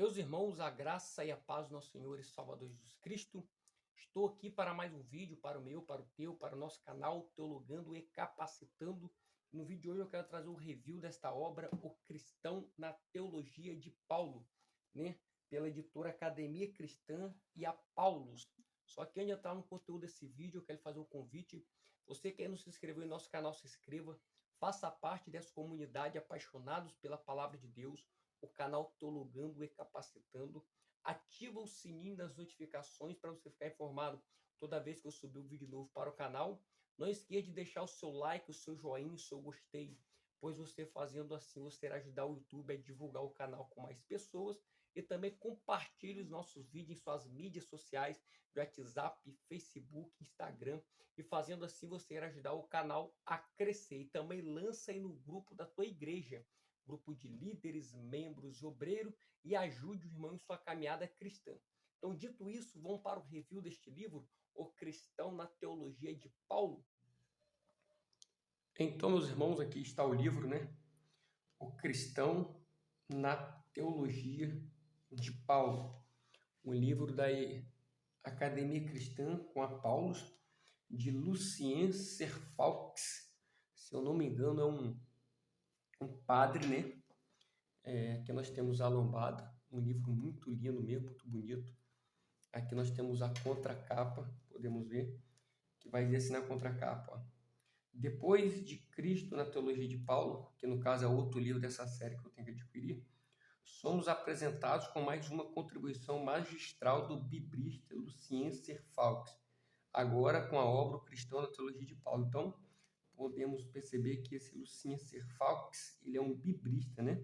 Meus irmãos, a graça e a paz do nosso Senhor e Salvador Jesus Cristo. Estou aqui para mais um vídeo, para o meu, para o teu, para o nosso canal Teologando e Capacitando. No vídeo de hoje eu quero trazer um review desta obra, O Cristão na Teologia de Paulo, né? Pela editora Academia Cristã e a Paulus. Só que antes de entrar no conteúdo desse vídeo, eu quero fazer um convite. Você que ainda não se inscreveu em nosso canal, se inscreva. Faça parte dessa comunidade apaixonados pela palavra de Deus, o canal Teologando e Capacitando. Ativa o sininho das notificações para você ficar informado toda vez que eu subir um vídeo novo para o canal. Não esqueça de deixar o seu like, o seu joinha, o seu gostei, pois você fazendo assim, você irá ajudar o YouTube a divulgar o canal com mais pessoas. E também compartilhe os nossos vídeos em suas mídias sociais, WhatsApp, Facebook, Instagram. E fazendo assim, você irá ajudar o canal a crescer. E também lança aí no grupo da tua igreja, grupo de líderes, membros e obreiro, e ajude o irmão em sua caminhada cristã. Então, dito isso, vamos para o review deste livro, O Cristão na Teologia de Paulo. Então, meus irmãos, aqui está o livro, né? O Cristão na Teologia de Paulo. Um livro da Academia Cristã com a Paulus, de Lucien Serfaux. Se eu não me engano, é um padre, né? Aqui nós temos a lombada, um livro muito lindo mesmo, muito bonito. Aqui nós temos a contracapa, podemos ver, que vai dizer assim na contracapa, ó. Depois de Cristo na Teologia de Paulo, que no caso é outro livro dessa série que eu tenho que adquirir, somos apresentados com mais uma contribuição magistral do biblista Lucien Serfaux, agora com a obra O Cristão na Teologia de Paulo. Então, podemos perceber que esse Lucien Serfaux, ele é um biblista, né?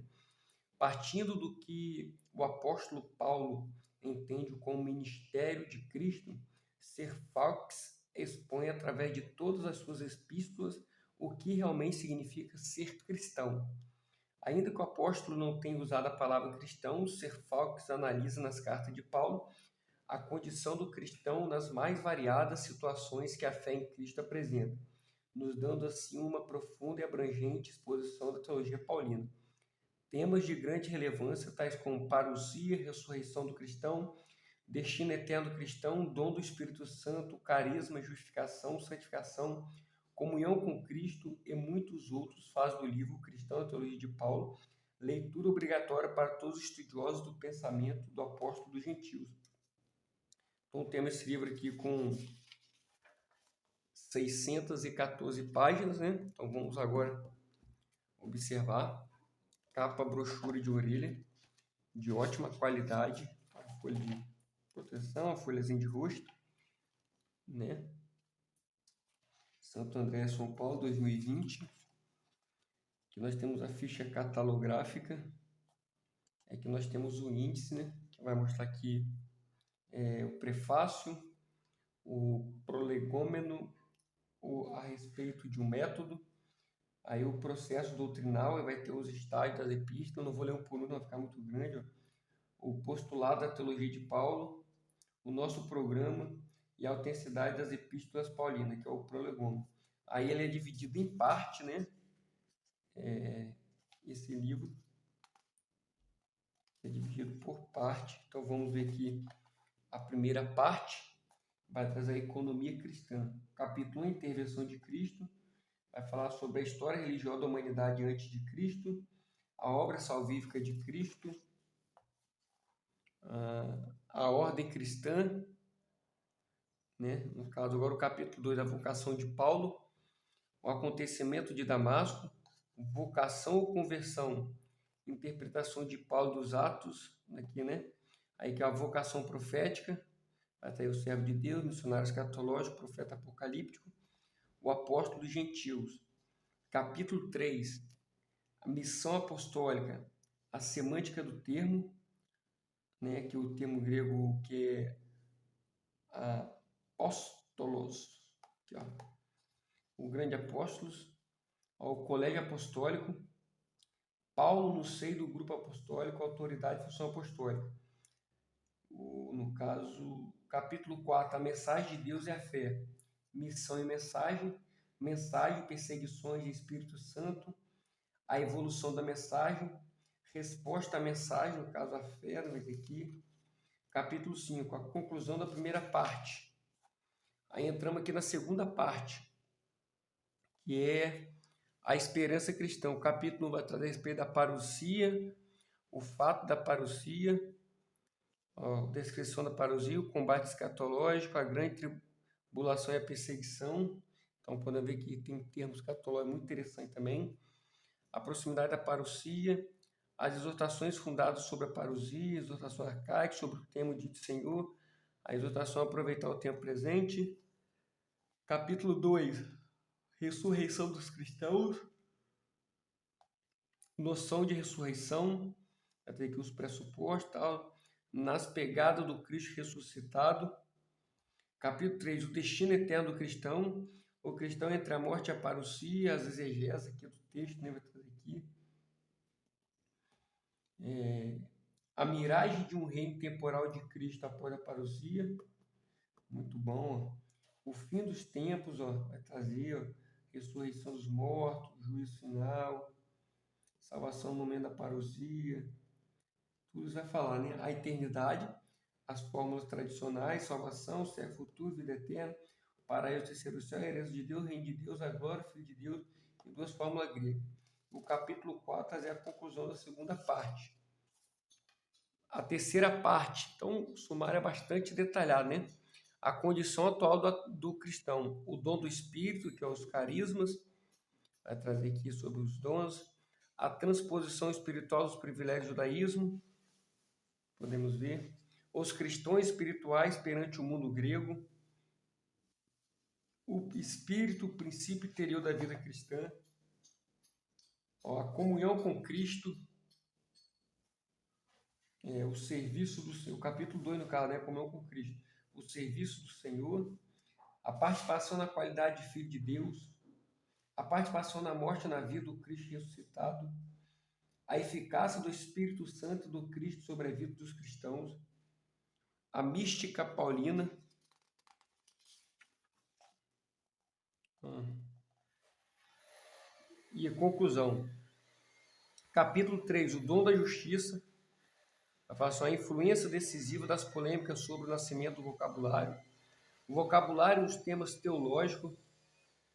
Partindo do que o apóstolo Paulo entende como ministério de Cristo, Serfaux expõe através de todas as suas epístolas o que realmente significa ser cristão. Ainda que o apóstolo não tenha usado a palavra cristão, Serfaux analisa nas cartas de Paulo a condição do cristão nas mais variadas situações que a fé em Cristo apresenta, nos dando assim uma profunda e abrangente exposição da teologia paulina. Temas de grande relevância, tais como parousia, ressurreição do cristão, destino eterno do cristão, dom do Espírito Santo, carisma, justificação, santificação, comunhão com Cristo e muitos outros, faz do livro Cristão na Teologia de Paulo leitura obrigatória para todos os estudiosos do pensamento do apóstolo dos gentios. Então temos esse livro aqui com 614 páginas, né? Então vamos agora observar. Capa, brochura de orelha, de ótima qualidade, a folha de proteção, a folhazinha de rosto, né? Santo André, São Paulo, 2020. Aqui nós temos a ficha catalográfica, aqui nós temos o índice, né? Que vai mostrar aqui o prefácio, o prolegômeno, a respeito de um método, aí o processo doutrinal, vai ter os estágios das epístolas, não vou ler um por um, não vai ficar muito grande, ó. O postulado da teologia de Paulo, o nosso programa e a autenticidade das epístolas paulinas, que é o prolegômeno. Aí ele é dividido em parte, né? Esse livro é dividido por parte. Então vamos ver aqui a primeira parte, vai trazer a economia cristã. Capítulo 1, intervenção de Cristo, vai falar sobre a história religiosa da humanidade antes de Cristo, a obra salvífica de Cristo, a ordem cristã, né? No caso agora o capítulo 2, a vocação de Paulo, o acontecimento de Damasco, vocação ou conversão, interpretação de Paulo dos Atos, aqui, né? Aí que é a vocação profética, até o servo de Deus, missionário escatológico, profeta apocalíptico, o apóstolo dos gentios. Capítulo 3, a missão apostólica, a semântica do termo, né? Que é o termo grego que é apóstolos, aqui, ó, o grande apóstolos, ao colégio apostólico, Paulo no seio do grupo apostólico, autoridade e função apostólica. No caso, capítulo 4, a mensagem de Deus e a fé, missão e mensagem, mensagem, perseguições de Espírito Santo, a evolução da mensagem, resposta à mensagem, no caso a fé, mas aqui, capítulo 5, a conclusão da primeira parte. Aí entramos aqui na segunda parte, que é a esperança cristã. O capítulo 1 vai trazer a respeito da parousia, o fato da parousia, a descrição da parousia, o combate escatológico, a grande tribulação e a perseguição. Então, podemos ver que tem termos escatológicos muito interessantes também. A proximidade da parousia, as exortações fundadas sobre a parousia, exortação arcaica sobre o tema dito Senhor, a exortação a aproveitar o tempo presente. Capítulo 2, ressurreição dos cristãos, noção de ressurreição, vai ter aqui os pressupostos, tal, nas pegadas do Cristo ressuscitado. Capítulo 3, o destino eterno do cristão, o cristão entre a morte e a parousia, as exegeses aqui do texto, né, vai trazer aqui. A miragem de um reino temporal de Cristo após a parousia, muito bom. O fim dos tempos, vai trazer ressurreição dos mortos, juízo final, salvação no momento da parousia, tudo isso vai falar, né? A eternidade, as fórmulas tradicionais, salvação, século futuro, vida eterna, paraíso, terceiro céu, herança de Deus, reino de Deus, a glória, filho de Deus, e duas fórmulas gregas. O capítulo 4 é a conclusão da segunda parte. A terceira parte, então o sumário é bastante detalhado, né? A condição atual do cristão, o dom do Espírito, que é os carismas, vai trazer aqui sobre os dons, a transposição espiritual dos privilégios do judaísmo, podemos ver, os cristãos espirituais perante o mundo grego, o espírito, o princípio interior da vida cristã, a comunhão com Cristo, o serviço do Senhor, capítulo 2 no caso, né, comunhão com Cristo, o serviço do Senhor, a participação na qualidade de filho de Deus, a participação na morte e na vida do Cristo ressuscitado, a eficácia do Espírito Santo do Cristo sobre a vida dos cristãos, a mística paulina, e a conclusão. Capítulo 3, o dom da justiça, vai falar sobre a influência decisiva das polêmicas sobre o nascimento do vocabulário. O vocabulário, os temas teológicos,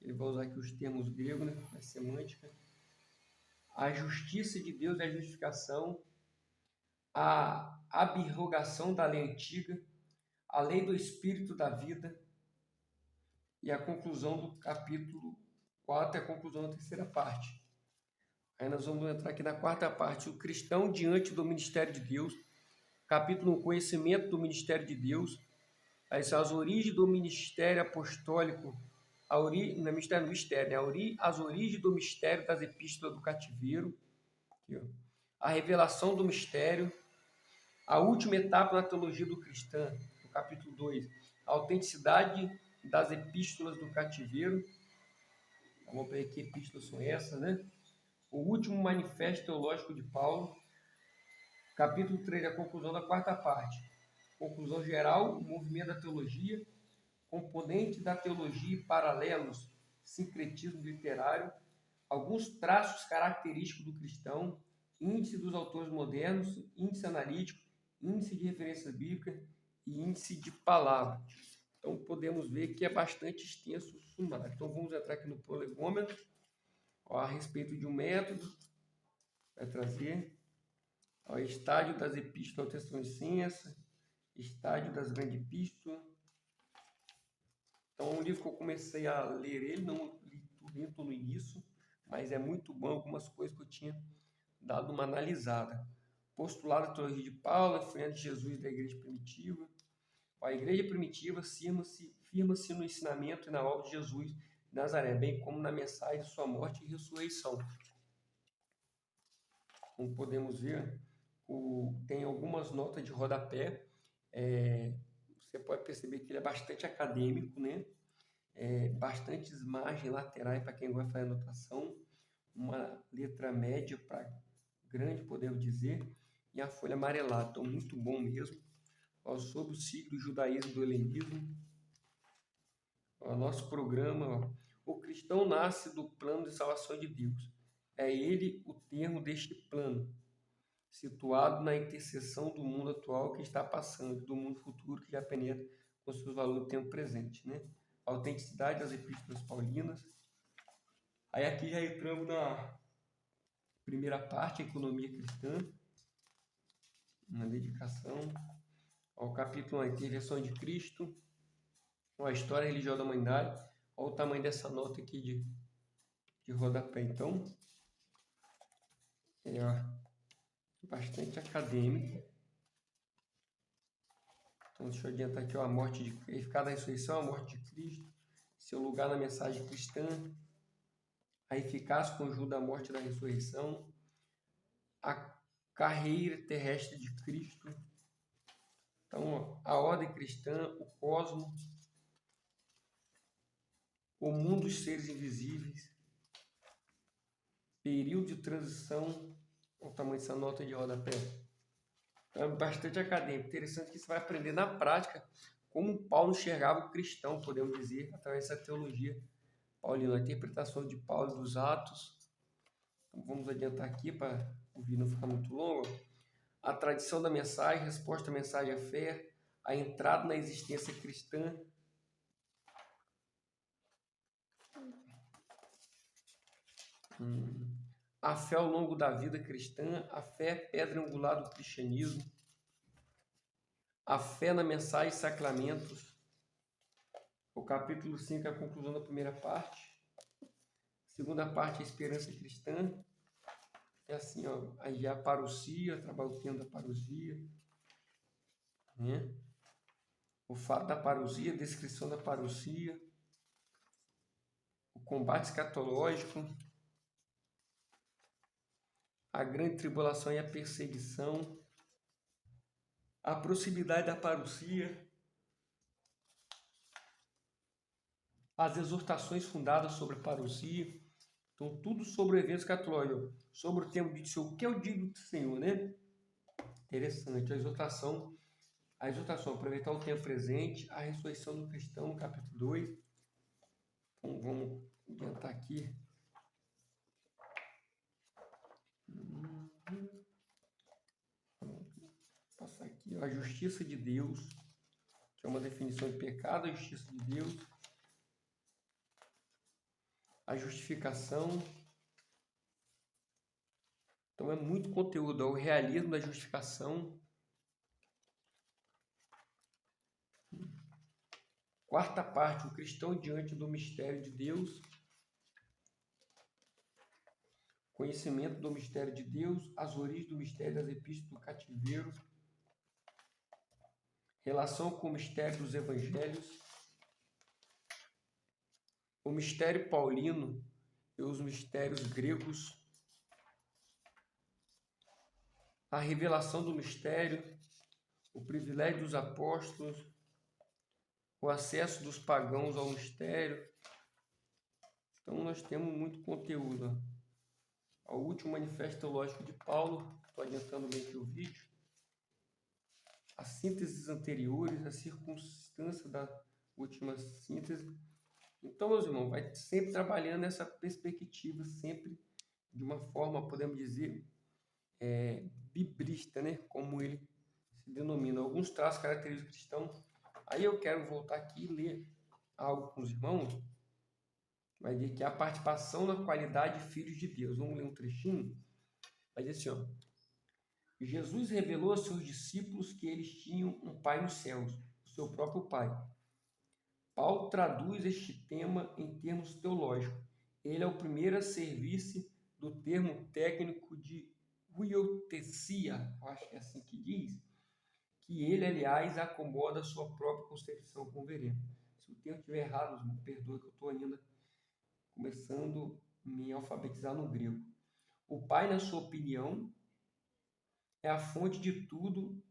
ele vai usar aqui os termos gregos, né, a semântica. A justiça de Deus e a justificação, a abrogação da lei antiga, a lei do Espírito da vida, e a conclusão do capítulo 4 é a conclusão da terceira parte. Aí nós vamos entrar aqui na quarta parte, o cristão diante do ministério de Deus. Capítulo 1, conhecimento do ministério de Deus. Aí são as origens do ministério apostólico, as origens do mistério das epístolas do cativeiro, aqui, a revelação do mistério, a última etapa da teologia do cristão, no capítulo 2, a autenticidade das epístolas do cativeiro. Vamos ver que epístolas são essas, né? O último manifesto teológico de Paulo, capítulo 3, a conclusão da quarta parte. Conclusão geral, o movimento da teologia, componente da teologia e paralelos, sincretismo literário, alguns traços característicos do cristão, índice dos autores modernos, índice analítico, índice de referência bíblica e índice de palavra. Então, podemos ver que é bastante extenso o sumário. Então, vamos entrar aqui no prolegômetro, a respeito de um método, vai trazer o estádio das epístolas ao Tessalonicenses, estádio das grandes epístolas. Então, é um livro que eu comecei a ler ele, não li tudo no início, mas é muito bom, algumas coisas que eu tinha dado uma analisada. Postulado da teologia de Paulo, a influência de Jesus da igreja primitiva. A igreja primitiva firma-se no ensinamento e na obra de Jesus de Nazaré, bem como na mensagem de sua morte e ressurreição. Como podemos ver, tem algumas notas de rodapé. Você pode perceber que ele é bastante acadêmico, né? Bastantes margens laterais para quem vai fazer anotação, uma letra média para grande, podemos dizer, e a folha amarelada. Então, muito bom mesmo. Sobre o ciclo do judaísmo e do helenismo. Nosso programa, o cristão nasce do plano de salvação de Deus. É ele o termo deste plano. situado na interseção do mundo atual que está passando, do mundo futuro que já penetra com seus valores no tempo presente, né? A autenticidade das epístolas paulinas. Aí aqui já entramos na primeira parte, a economia cristã, uma dedicação ao capítulo 1, a intervenção de Cristo, a história religiosa da humanidade. Olha o tamanho dessa nota aqui de rodapé. Então, é bastante acadêmico. Então, deixa eu adiantar aqui, ó, a morte de verificada a ressurreição, a morte de Cristo, seu lugar na mensagem cristã, a eficácia conjunta da morte e da ressurreição, a carreira terrestre de Cristo. Então, ó, a ordem cristã, o cosmos, o mundo dos seres invisíveis, período de transição, o tamanho dessa nota de rodapé. É bastante acadêmico. Interessante que você vai aprender na prática como Paulo enxergava o cristão, podemos dizer, através dessa teologia paulina, a interpretação de Paulo dos Atos. Então, vamos adiantar aqui para o vídeo não ficar muito longo. A tradição da mensagem, resposta à mensagem à fé, a entrada na existência cristã. A fé ao longo da vida cristã, a fé pedra angular do cristianismo, a fé na mensagem e sacramentos. O capítulo 5 é a conclusão da primeira parte. Segunda parte, a esperança cristã. É assim, ó, aí a parousia, trabalho o tema da parousia, né? O fato da parousia, descrição da parousia, o combate escatológico, a grande tribulação e a perseguição, a proximidade da parousia, as exortações fundadas sobre a parousia. Então, tudo sobre o evento escatológico, sobre o tempo de Senhor, o que é o dia do Senhor, né? Interessante, a exortação, aproveitar o tempo presente, a ressurreição do cristão, no capítulo 2. Então, vamos adiantar aqui. Passar aqui, a justiça de Deus, que é uma definição de pecado, a justiça de Deus, a justificação. Então é muito conteúdo, é o realismo da justificação. Quarta parte, o cristão diante do mistério de Deus. Conhecimento do mistério de Deus, as origens do mistério das epístolas do cativeiro. Relação com o mistério dos evangelhos. O mistério paulino e os mistérios gregos. A revelação do mistério, o privilégio dos apóstolos, o acesso dos pagãos ao mistério. Então, nós temos muito conteúdo. O último manifesto teológico de Paulo, estou adiantando bem aqui o vídeo. As sínteses anteriores, a circunstância da última síntese. Então, meus irmãos, vai sempre trabalhando nessa perspectiva, sempre de uma forma, podemos dizer, biblista, né? Como ele se denomina. Alguns traços característicos cristãos. Aí eu quero voltar aqui e ler algo com os irmãos. Vai dizer que a participação na qualidade de filhos de Deus. Vamos ler um trechinho? Vai dizer assim, ó. Jesus revelou aos seus discípulos que eles tinham um Pai nos céus, o seu próprio Pai. Paulo traduz este tema em termos teológicos. Ele é o primeiro a servir-se do termo técnico de huiotesia, acho que é assim que diz, que ele, aliás, acomoda a sua própria concepção, converemos. Se o termo estiver errado, me perdoe que eu estou ainda começando a me alfabetizar no grego. O Pai, na sua opinião, é a fonte de tudo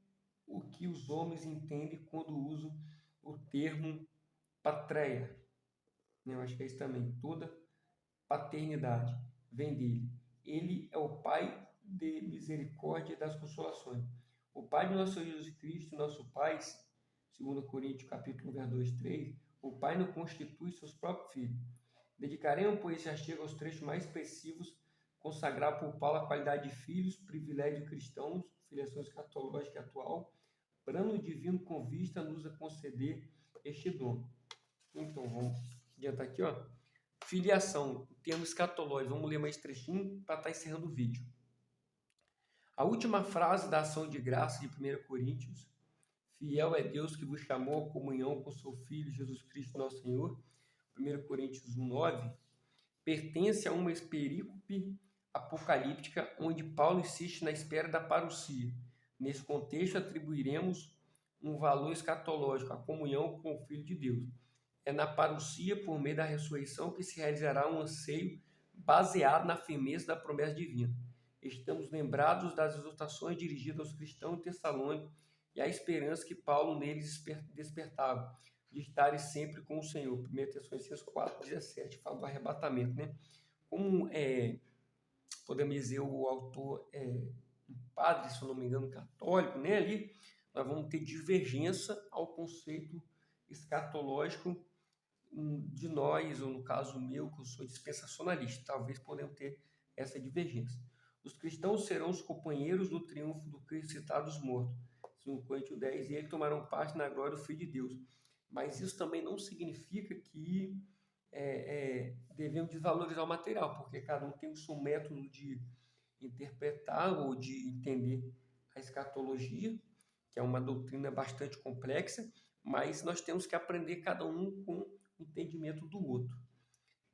o que os homens entendem quando usam o termo patreia. Eu acho que é isso também. Toda paternidade vem dele. Ele é o Pai de misericórdia e das consolações. O Pai de nosso Senhor Jesus Cristo, nosso Pai, 2 Coríntios, capítulo 1, 2, 3, o Pai não constitui seus próprios filhos. Dedicaremos, pois, esse artigo aos trechos mais expressivos consagrar por Paulo a qualidade de filhos, privilégio cristãos, filiação escatológica atual, plano divino com vista nos a conceder este dom. Então, vamos adiantar aqui, ó. Filiação, termo escatológico. Vamos ler mais trechinho para estar encerrando o vídeo. A última frase da ação de graça de 1 Coríntios: fiel é Deus que vos chamou à comunhão com seu Filho Jesus Cristo, nosso Senhor, 1 Coríntios 1:9, pertence a uma perícope apocalíptica onde Paulo insiste na espera da parousia. Nesse contexto, atribuiremos um valor escatológico à comunhão com o Filho de Deus. É na parousia, por meio da ressurreição, que se realizará um anseio baseado na firmeza da promessa divina. Estamos lembrados das exortações dirigidas aos cristãos em Tessalônica e a esperança que Paulo neles despertava, de estarem sempre com o Senhor. 1 Tessalonicenses 4:17, fala do arrebatamento, né? Como podemos dizer, o autor um padre, se eu não me engano, católico, né? Ali nós vamos ter divergência ao conceito escatológico de nós, ou no caso meu, que eu sou dispensacionalista. Talvez podemos ter essa divergência. Os cristãos serão os companheiros do triunfo do Cristo citado dos mortos, 2 Coríntios 10, e eles tomarão parte na glória do Filho de Deus. Mas isso também não significa que devemos desvalorizar o material, porque cada um tem o seu método de interpretar ou de entender a escatologia, que é uma doutrina bastante complexa, mas nós temos que aprender cada um com o entendimento do outro,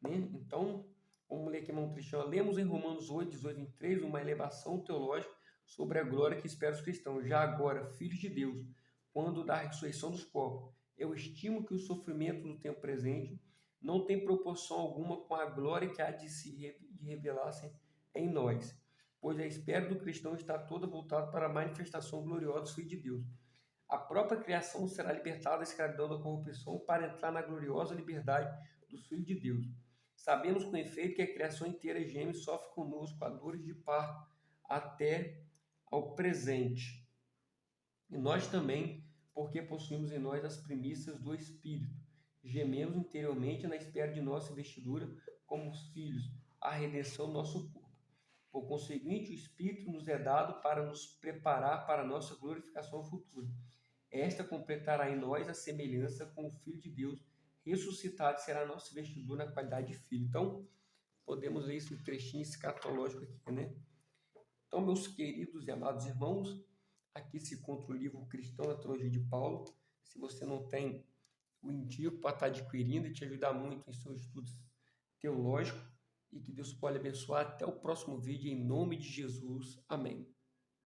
né? Então, vamos ler aqui um trechinho. Lemos em Romanos 8:18-23, uma elevação teológica sobre a glória que espera os cristãos. Já agora, filhos de Deus, quando da ressurreição dos corpos, eu estimo que o sofrimento no tempo presente não tem proporção alguma com a glória que há de revelar-se em nós, pois a espera do cristão está toda voltada para a manifestação gloriosa do Filho de Deus. A própria criação será libertada da escravidão da corrupção para entrar na gloriosa liberdade do Filho de Deus. Sabemos com efeito que a criação inteira geme e sofre conosco a dores de parto até ao presente. E nós também, porque possuímos em nós as primícias do Espírito, gememos interiormente na espera de nossa investidura como filhos, a redenção do nosso corpo. Por conseguinte, o Espírito nos é dado para nos preparar para a nossa glorificação futura. Esta completará em nós a semelhança com o Filho de Deus ressuscitado, será a nossa investidura na qualidade de filho. Então, podemos ler esse trechinho escatológico aqui, né? Então, meus queridos e amados irmãos, aqui se encontra o livro Cristão na Teologia de Paulo. Se você não tem, o indico para estar adquirindo e te ajudar muito em seus estudos teológicos. E que Deus pode abençoar. Até o próximo vídeo, em nome de Jesus. Amém.